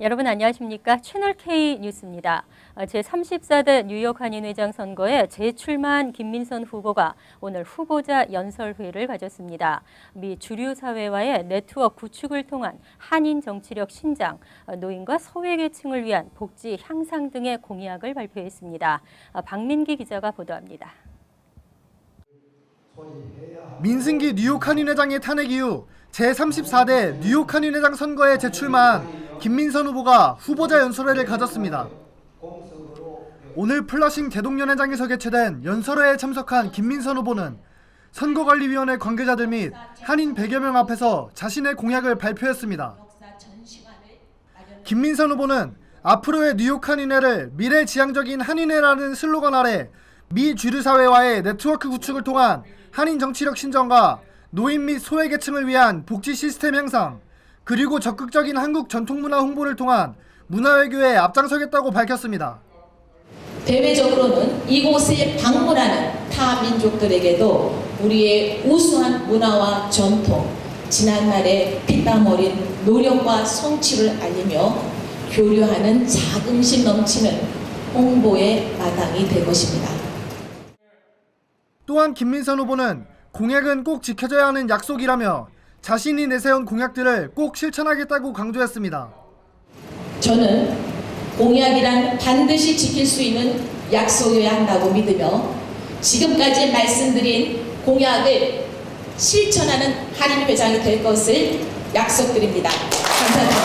여러분 안녕하십니까? 채널 K 뉴스입니다. 제34대 뉴욕 한인회장 선거에 재출마한 김민선 후보가 오늘 후보자 연설회를 가졌습니다. 미 주류 사회와의 네트워크 구축을 통한 한인 정치력 신장, 노인과 소외계층을 위한 복지 향상 등의 공약을 발표했습니다. 박민기 기자가 보도합니다. 민승기 뉴욕 한인회장의 탄핵 이후 제34대 뉴욕 한인회장 선거에 재출마한 김민선 후보가 후보자 연설회를 가졌습니다. 오늘 플러싱 대동연회장에서 개최된 연설회에 참석한 김민선 후보는 선거관리위원회 관계자들 및 한인 100여 명 앞에서 자신의 공약을 발표했습니다. 김민선 후보는 앞으로의 뉴욕 한인회를 미래지향적인 한인회라는 슬로건 아래 미 주류사회와의 네트워크 구축을 통한 한인 정치력 신정과 노인 및 소외계층을 위한 복지 시스템 향상, 그리고 적극적인 한국 전통문화 홍보를 통한 문화외교에 앞장서겠다고 밝혔습니다. 대외적으로는 이곳에 방문하는 타 민족들에게도 우리의 우수한 문화와 전통, 지난날의 피땀 어린 노력과 성취를 알리며 교류하는 자긍심 넘치는 홍보의 마당이 될 것입니다. 또한 김민선 후보는 공약은 꼭 지켜져야 하는 약속이라며 자신이 내세운 공약들을 꼭 실천하겠다고 강조했습니다. 저는 공약이란 반드시 지킬 수 있는 약속이어야 한다고 믿으며 지금까지 말씀드린 공약을 실천하는 한인회장이 될 것을 약속드립니다. 감사합니다.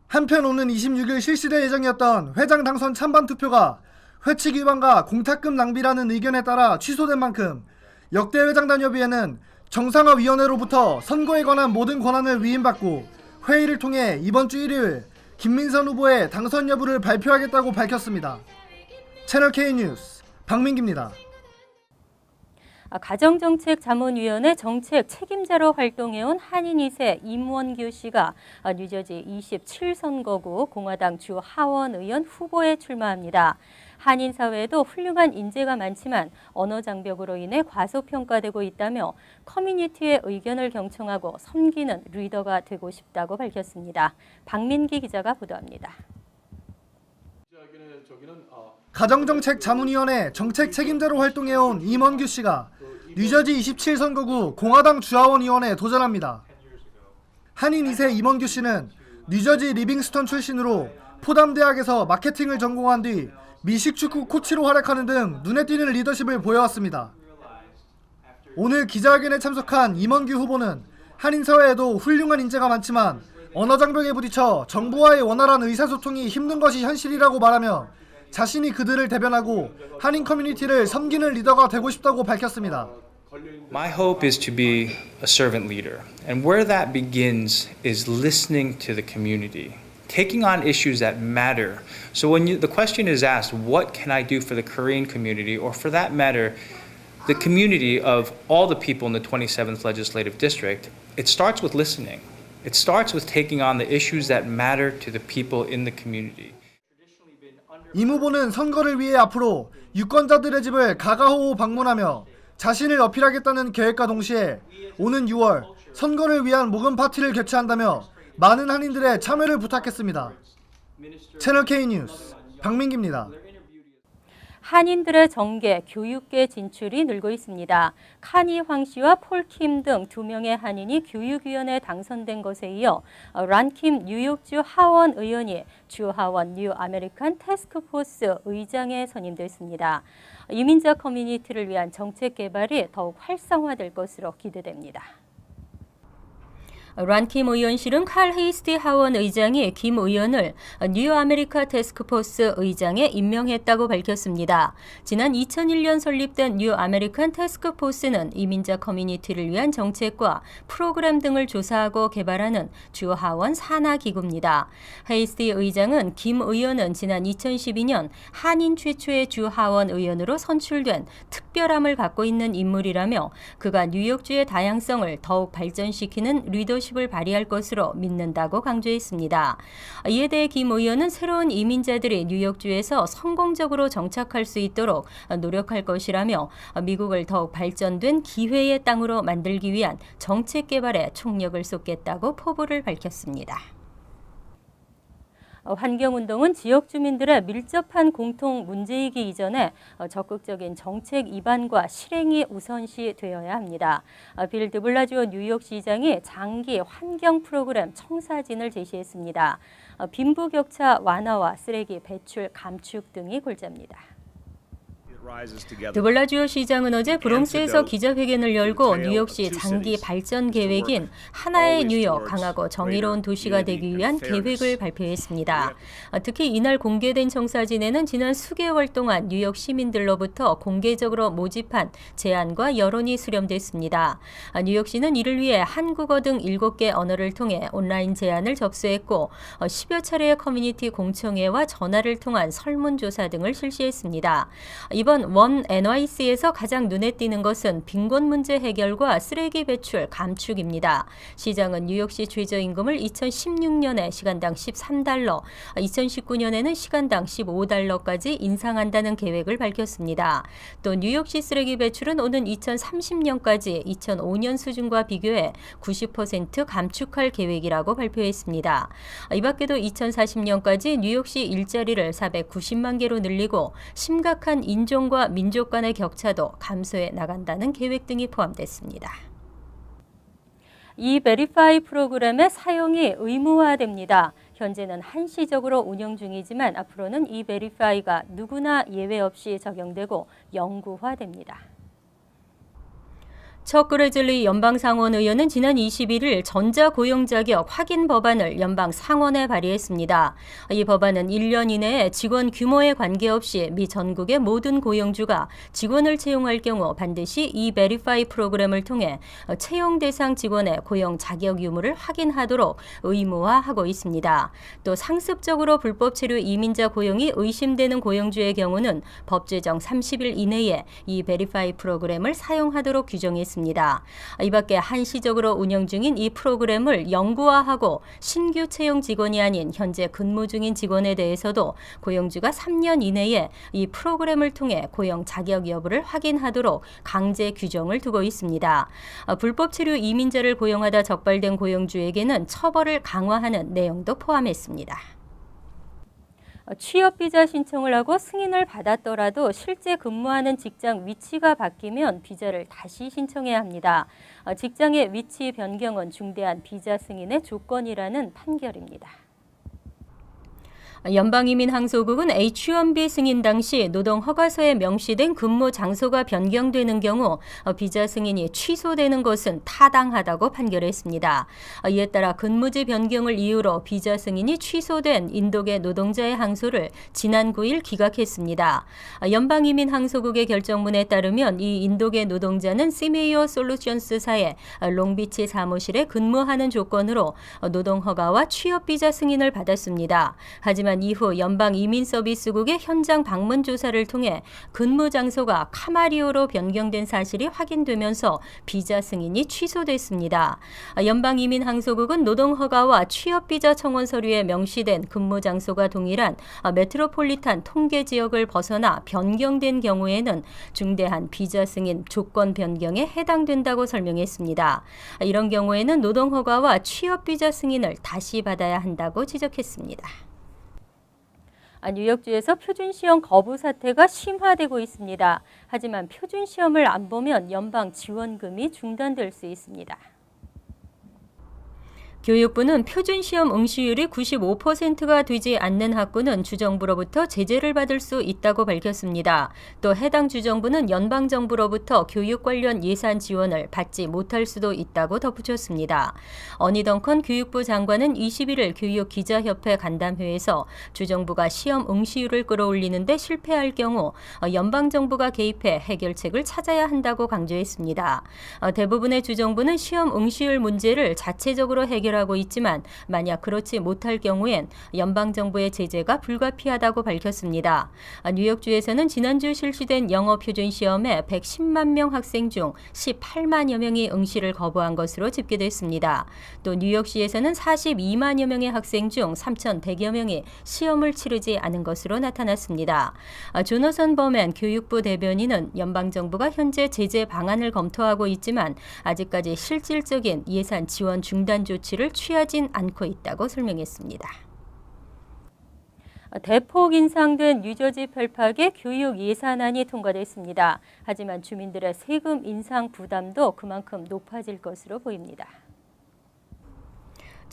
한편 오는 26일 실시될 예정이었던 회장 당선 찬반 투표가 회칙 위반과 공탁금 낭비라는 의견에 따라 취소된 만큼 역대 회장단협의회는 정상화위원회로부터 선거에 관한 모든 권한을 위임받고 회의를 통해 이번 주 일요일 김민선 후보의 당선 여부를 발표하겠다고 밝혔습니다. 채널 K 뉴스 박민기입니다. 가정정책자문위원회 정책 책임자로 활동해온 한인 2세 임원규 씨가 뉴저지 27선거구 공화당 주 하원 의원 후보에 출마합니다. 한인 사회에도 훌륭한 인재가 많지만 언어 장벽으로 인해 과소평가되고 있다며 커뮤니티의 의견을 경청하고 섬기는 리더가 되고 싶다고 밝혔습니다. 박민기 기자가 보도합니다. 가정정책자문위원회 정책 책임자로 활동해온 임원규 씨가 뉴저지 27선거구 공화당 주하원의원에 도전합니다. 한인 2세 임원규 씨는 뉴저지 리빙스턴 출신으로 포담대학에서 마케팅을 전공한 뒤 미식축구 코치로 활약하는 등 눈에 띄는 리더십을 보여왔습니다. 오늘 기자회견에 참석한 임원규 후보는 한인 사회에도 훌륭한 인재가 많지만 언어 장벽에 부딪혀 정부와의 원활한 의사소통이 힘든 것이 현실이라고 말하며 자신이 그들을 대변하고 한인 커뮤니티를 섬기는 리더가 되고 싶다고 밝혔습니다. My hope is to be a servant leader, and where that begins is listening to the community, taking on issues that matter. So when the question is asked, what can I do for the Korean community, or for that matter, the community of all the people in the 27th Legislative District, it starts with listening. It starts with taking on the issues that matter to the people in the community. 임 후보는 선거를 위해 앞으로 유권자들의 집을 가가호호 방문하며 자신을 어필하겠다는 계획과 동시에 오는 6월 선거를 위한 모금 파티를 개최한다며 많은 한인들의 참여를 부탁했습니다. 채널 K 뉴스 박민기입니다. 한인들의 정계, 교육계 진출이 늘고 있습니다. 카니 황 씨와 폴 킴 등 2명의 한인이 교육위원회에 당선된 것에 이어 란킴 뉴욕주 하원 의원이 주 하원 뉴 아메리칸 태스크포스 의장에 선임됐습니다. 이민자 커뮤니티를 위한 정책 개발이 더욱 활성화될 것으로 기대됩니다. 란킴 의원실은 칼 헤이스티 하원 의장이 김 의원을 뉴 아메리카 태스크포스 의장에 임명했다고 밝혔습니다. 지난 2001년 설립된 뉴 아메리칸 태스크포스는 이민자 커뮤니티를 위한 정책과 프로그램 등을 조사하고 개발하는 주 하원 산하 기구입니다. 헤이스티 의장은 김 의원은 지난 2012년 한인 최초의 주 하원 의원으로 선출된 특별함을 갖고 있는 인물이라며 그가 뉴욕주의 다양성을 더욱 발전시키는 리더십 리더십을 발휘할 것으로 믿는다고 강조했습니다. 이에 대해 김 의원은 새로운 이민자들이 뉴욕주에서 성공적으로 정착할 수 있도록 노력할 것이라며 미국을 더욱 발전된 기회의 땅으로 만들기 위한 정책 개발에 총력을 쏟겠다고 포부를 밝혔습니다. 환경운동은 지역 주민들의 밀접한 공통 문제이기 이전에 적극적인 정책 입안과 실행이 우선시 되어야 합니다. 빌 드블라지오 뉴욕시장이 장기 환경 프로그램 청사진을 제시했습니다. 빈부격차 완화와 쓰레기 배출 감축 등이 골자입니다. 드블라지오 시장은 어제 브롱스에서 기자회견을 열고 뉴욕시 장기 발전 계획인 하나의 뉴욕, 강하고 정의로운 도시가 되기 위한 계획을 발표했습니다. 특히 이날 공개된 청사진에는 지난 수개월 동안 뉴욕 시민들로부터 공개적으로 모집한 제안과 여론이 수렴됐습니다. 뉴욕시는 이를 위해 한국어 등 7개 언어를 통해 온라인 제안을 접수했고 10여 차례의 커뮤니티 공청회와 전화를 통한 설문조사 등을 실시했습니다. 이번 원 NYC에서 가장 눈에 띄는 것은 빈곤 문제 해결과 쓰레기 배출 감축입니다. 시장은 뉴욕시 최저임금을 2016년에 시간당 13달러, 2019년에는 시간당 15달러까지 인상한다는 계획을 밝혔습니다. 또 뉴욕시 쓰레기 배출은 오는 2030년까지 2005년 수준과 비교해 90% 감축할 계획이라고 발표했습니다. 이 밖에도 2040년까지 뉴욕시 일자리를 490만 개로 늘리고 심각한 인종과 민족 간의 격차도 감소해 나간다는 계획 등이 포함됐습니다. E-Verify 프로그램의 사용이 의무화됩니다. 현재는 한시적으로 운영 중이지만 앞으로는 E-Verify가 누구나 예외 없이 적용되고 영구화됩니다. 척 그레즐리 연방상원 의원은 지난 21일 전자고용자격 확인 법안을 연방 상원에 발의했습니다. 이 법안은 1년 이내에 직원 규모에 관계없이 미 전국의 모든 고용주가 직원을 채용할 경우 반드시 E-Verify 프로그램을 통해 채용 대상 직원의 고용 자격 유무를 확인하도록 의무화하고 있습니다. 또 상습적으로 불법 체류 이민자 고용이 의심되는 고용주의 경우는 법 제정 30일 이내에 E-Verify 프로그램을 사용하도록 규정했습니다. 이 밖에 한시적으로 운영 중인 이 프로그램을 영구화하고 신규 채용 직원이 아닌 현재 근무 중인 직원에 대해서도 고용주가 3년 이내에 이 프로그램을 통해 고용 자격 여부를 확인하도록 강제 규정을 두고 있습니다. 불법 체류 이민자를 고용하다 적발된 고용주에게는 처벌을 강화하는 내용도 포함했습니다. 취업비자 신청을 하고 승인을 받았더라도 실제 근무하는 직장 위치가 바뀌면 비자를 다시 신청해야 합니다. 직장의 위치 변경은 중대한 비자 승인의 조건이라는 판결입니다. 연방이민항소국은 H-1B 승인 당시 노동허가서에 명시된 근무 장소가 변경되는 경우 비자 승인이 취소되는 것은 타당하다고 판결했습니다. 이에 따라 근무지 변경을 이유로 비자 승인이 취소된 인도계 노동자의 항소를 지난 9일 기각했습니다. 연방이민항소국의 결정문에 따르면 이 인도계 노동자는 시메이어 솔루션스사의 롱비치 사무실에 근무하는 조건으로 노동허가와 취업비자 승인을 받았습니다. 하지만 이후 연방이민서비스국의 현장 방문 조사를 통해 근무 장소가 카마리오로 변경된 사실이 확인되면서 비자 승인이 취소됐습니다. 연방이민항소국은 노동허가와 취업비자 청원 서류에 명시된 근무 장소가 동일한 메트로폴리탄 통계지역을 벗어나 변경된 경우에는 중대한 비자 승인 조건 변경에 해당된다고 설명했습니다. 이런 경우에는 노동허가와 취업비자 승인을 다시 받아야 한다고 지적했습니다. 뉴욕주에서 표준시험 거부 사태가 심화되고 있습니다. 하지만 표준시험을 안 보면 연방 지원금이 중단될 수 있습니다. 교육부는 표준시험 응시율이 95%가 되지 않는 학군은 주정부로부터 제재를 받을 수 있다고 밝혔습니다. 또 해당 주정부는 연방정부로부터 교육 관련 예산 지원을 받지 못할 수도 있다고 덧붙였습니다. 어니 덩컨 교육부 장관은 21일 교육기자협회 간담회에서 주정부가 시험 응시율을 끌어올리는 데 실패할 경우 연방정부가 개입해 해결책을 찾아야 한다고 강조했습니다. 대부분의 주정부는 시험 응시율 문제를 자체적으로 해결 해결하고 있지만 만약 그렇지 못할 경우엔 연방정부의 제재가 불가피하다고 밝혔습니다. 뉴욕주에서는 지난주 실시된 영어 표준 시험에 110만 명 학생 중 18만여 명이 응시를 거부한 것으로 집계됐습니다. 또 뉴욕시에서는 42만여 명의 학생 중 3,100여 명이 시험을 치르지 않은 것으로 나타났습니다. 조너선 버맨 교육부 대변인은 연방정부가 현재 제재 방안을 검토하고 있지만 아직까지 실질적인 예산 지원 중단 조치를 취하진 않고 있다고 설명했습니다. 대폭 인상된 뉴저지 펠팍의 교육 예산안이 통과됐습니다. 하지만 주민들의 세금 인상 부담도 그만큼 높아질 것으로 보입니다.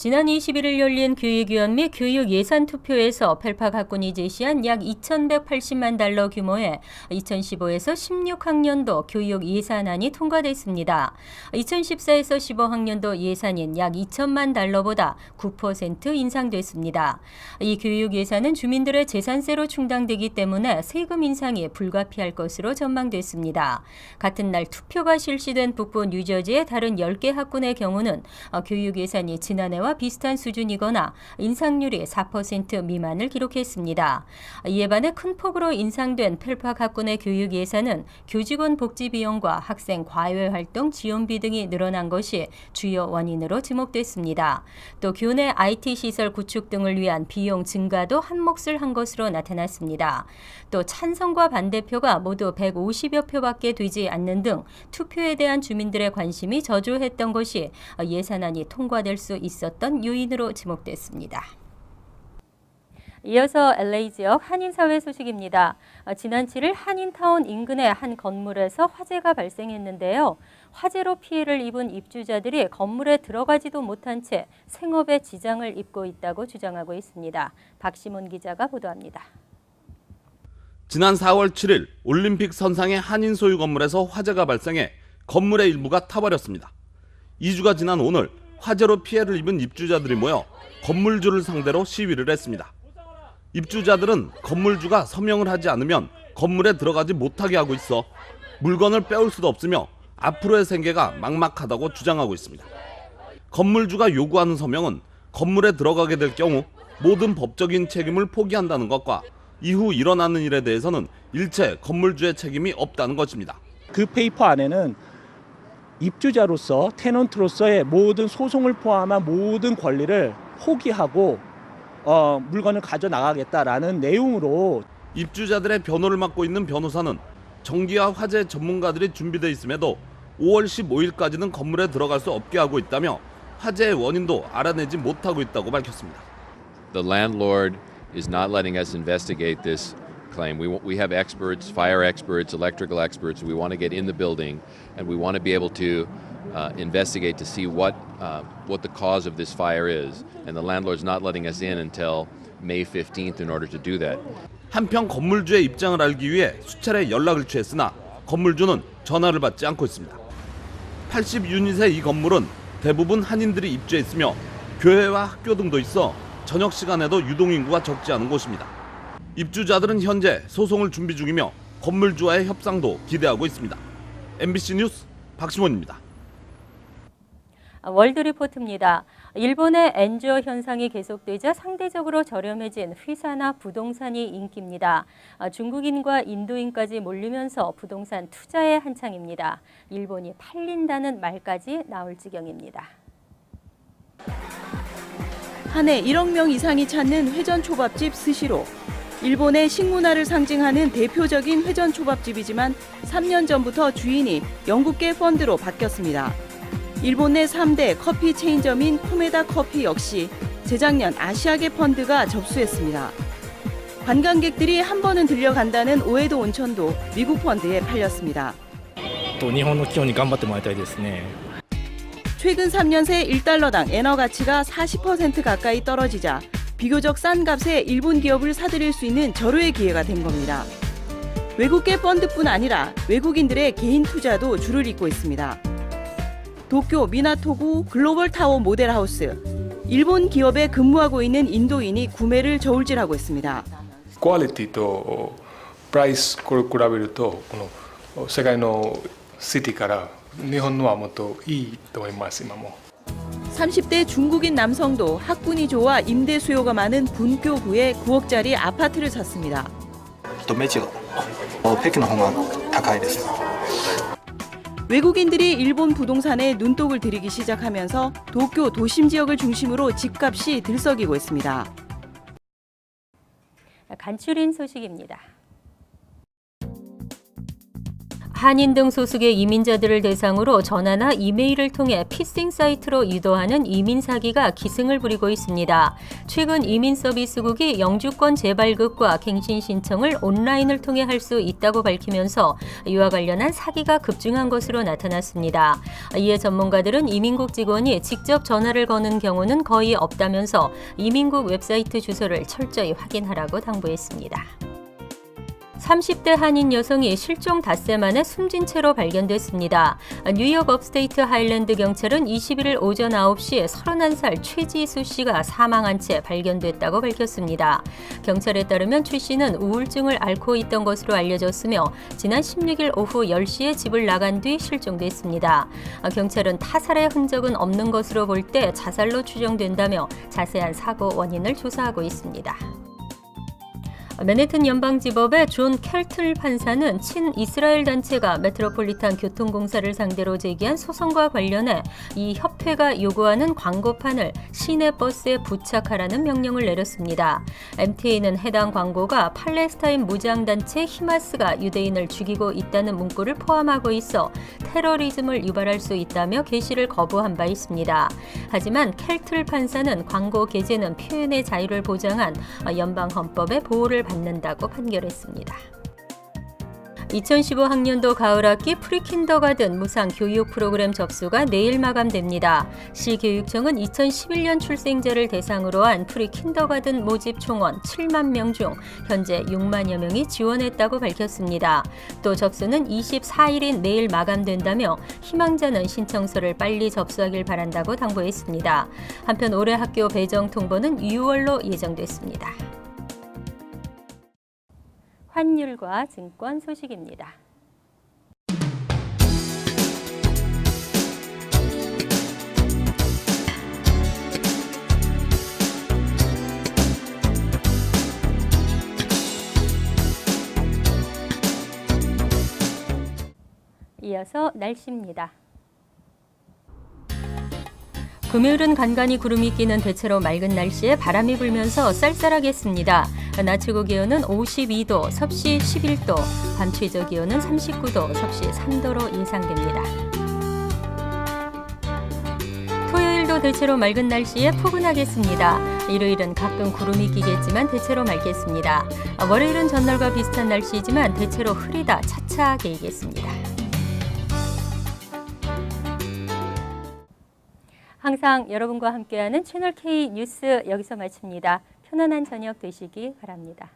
지난 21일 열린 교육위원 및 교육 예산 투표에서 펠팍 학군이 제시한 약 2,180만 달러 규모의 2015에서 16학년도 교육 예산안이 통과됐습니다. 2014에서 15학년도 예산인 약 2천만 달러보다 9% 인상됐습니다. 이 교육 예산은 주민들의 재산세로 충당되기 때문에 세금 인상이 불가피할 것으로 전망됐습니다. 같은 날 투표가 실시된 북부 뉴저지의 다른 10개 학군의 경우는 교육 예산이 지난해와 비슷한 수준이거나 인상률이 4% 미만을 기록했습니다. 이에 반해 큰 폭으로 인상된 펠팍 학군의 교육 예산은 교직원 복지 비용과 학생 과외 활동 지원비 등이 늘어난 것이 주요 원인으로 지목됐습니다. 또 교내 IT 시설 구축 등을 위한 비용 증가도 한 몫을 한 것으로 나타났습니다. 또 찬성과 반대표가 모두 150여 표밖에 되지 않는 등 투표에 대한 주민들의 관심이 저조했던 것이 예산안이 통과될 수 있었던 요인으로 지목됐습니다. 이어서 LA 지역 한인사회 소식입니다. 지난 7일 한인타운 인근의 한 건물에서 화재가 발생했는데요. 화재로 피해를 입은 입주자들이 건물에 들어가지도 못한 채 생업에 지장을 입고 있다고 주장하고 있습니다. 박시몬 기자가 보도합니다. 지난 4월 7일 올림픽 선상의 한인 소유 건물에서 화재가 발생해 건물의 일부가 타버렸습니다. 2주가 지난 오늘 화재로 피해를 입은 입주자들이 모여 건물주를 상대로 시위를 했습니다. 입주자들은 건물주가 서명을 하지 않으면 건물에 들어가지 못하게 하고 있어 물건을 빼올 수도 없으며 앞으로의 생계가 막막하다고 주장하고 있습니다. 건물주가 요구하는 서명은 건물에 들어가게 될 경우 모든 법적인 책임을 포기한다는 것과 이후 일어나는 일에 대해서는 일체 건물주의 책임이 없다는 것입니다. 그 페이퍼 안에는 입주자로서 테넌트로서의 모든 소송을 포함한 모든 권리를 포기하고 물건을 가져나가겠다라는 내용으로 입주자들의 변호를 맡고 있는 변호사는 전기와 화재 전문가들이 준비되어 있음에도 5월 15일까지는 건물에 들어갈 수 없게 하고 있다며 화재의 원인도 알아내지 못하고 있다고 밝혔습니다. The landlord is not letting us investigate this claim. We have experts, fire experts, electrical experts. We want to get in the building and we want to be able to investigate to see what the cause of this fire is. And the landlord's not letting us in until May 15th in order to do that. 한편 건물주의 입장을 알기 위해 수차례 연락을 취했으나 건물주는 전화를 받지 않고 있습니다. 80유닛의 이 건물은 대부분 한인들이 입주해 있으며 교회와 학교 등도 있어 저녁 시간에도 유동인구가 적지 않은 곳입니다. 입주자들은 현재 소송을 준비 중이며 건물주와의 협상도 기대하고 있습니다. MBC 뉴스 박시몬입니다. 월드리포트입니다. 일본의 엔저 현상이 계속되자 상대적으로 저렴해진 회사나 부동산이 인기입니다. 중국인과 인도인까지 몰리면서 부동산 투자에 한창입니다. 일본이 팔린다는 말까지 나올 지경입니다. 한 해 1억 명 이상이 찾는 회전초밥집 스시로. 일본의 식문화를 상징하는 대표적인 회전초밥집이지만 3년 전부터 주인이 영국계 펀드로 바뀌었습니다. 일본 내 3대 커피 체인점인 코메다 커피 역시 재작년 아시아계 펀드가 접수했습니다. 관광객들이 한 번은 들려간다는 오에도 온천도 미국 펀드에 팔렸습니다. 최근 3년 새 1달러당 엔화 가치가 40% 가까이 떨어지자 비교적 싼 값에 일본 기업을 사들일 수 있는 절호의 기회가 된 겁니다. 외국계 펀드뿐 아니라 외국인들의 개인 투자도 줄을 잇고 있습니다. 도쿄 미나토구 글로벌 타워 모델하우스, 일본 기업에 근무하고 있는 인도인이 구매를 저울질하고 있습니다. クオリティとプライスこれ比べるとこの世界のシティから日本のはもっといいと思います今も。 30대 중국인 남성도 학군이 좋아 임대 수요가 많은 분교구에 9억짜리 아파트를 샀습니다. メチが北京の方が高いです。 외국인들이 일본 부동산에 눈독을 들이기 시작하면서 도쿄 도심 지역을 중심으로 집값이 들썩이고 있습니다. 간추린 소식입니다. 한인 등 소수의 이민자들을 대상으로 전화나 이메일을 통해 피싱 사이트로 유도하는 이민 사기가 기승을 부리고 있습니다. 최근 이민 서비스국이 영주권 재발급과 갱신 신청을 온라인을 통해 할 수 있다고 밝히면서 이와 관련한 사기가 급증한 것으로 나타났습니다. 이에 전문가들은 이민국 직원이 직접 전화를 거는 경우는 거의 없다면서 이민국 웹사이트 주소를 철저히 확인하라고 당부했습니다. 30대 한인 여성이 실종 닷새 만에 숨진 채로 발견됐습니다. 뉴욕 업스테이트 하일랜드 경찰은 21일 오전 9시에 31살 최지수 씨가 사망한 채 발견됐다고 밝혔습니다. 경찰에 따르면 최 씨는 우울증을 앓고 있던 것으로 알려졌으며 지난 16일 오후 10시에 집을 나간 뒤 실종됐습니다. 경찰은 타살의 흔적은 없는 것으로 볼 때 자살로 추정된다며 자세한 사고 원인을 조사하고 있습니다. 맨해튼 연방지법의 존 켈틀 판사는 친이스라엘 단체가 메트로폴리탄 교통공사를 상대로 제기한 소송과 관련해 이 협회가 요구하는 광고판을 시내 버스에 부착하라는 명령을 내렸습니다. MTA는 해당 광고가 팔레스타인 무장단체 히마스가 유대인을 죽이고 있다는 문구를 포함하고 있어 테러리즘을 유발할 수 있다며 게시를 거부한 바 있습니다. 하지만 켈틀 판사는 광고 게재는 표현의 자유를 보장한 연방헌법의 보호를 받는다고 판결했습니다. 2015 학년도 가을학기 프리킨더가든 무상 교육 프로그램 접수가 내일 마감됩니다. 시교육청은 2011년 출생자를 대상으로 한 프리킨더가든 모집 총원 7만 명 중 현재 6만여 명이 지원했다고 밝혔습니다. 또 접수는 24일인 내일 마감된다며 희망자는 신청서를 빨리 접수하길 바란다고 당부했습니다. 한편 올해 학교 배정 통보는 6월로 예정됐습니다. 환율과 증권 소식입니다. 이어서 날씨입니다. 금요일은 간간히 구름이 끼는 대체로 맑은 날씨에 바람이 불면서 쌀쌀하겠습니다. 낮 최고 기온은 52도, 섭씨 11도, 밤 최저 기온은 39도, 섭씨 3도로 예상됩니다. 토요일도 대체로 맑은 날씨에 포근하겠습니다. 일요일은 가끔 구름이 끼겠지만 대체로 맑겠습니다. 월요일은 전날과 비슷한 날씨이지만 대체로 흐리다 차차하게 이겠습니다. 항상 여러분과 함께하는 채널K 뉴스 여기서 마칩니다. 편안한 저녁 되시기 바랍니다.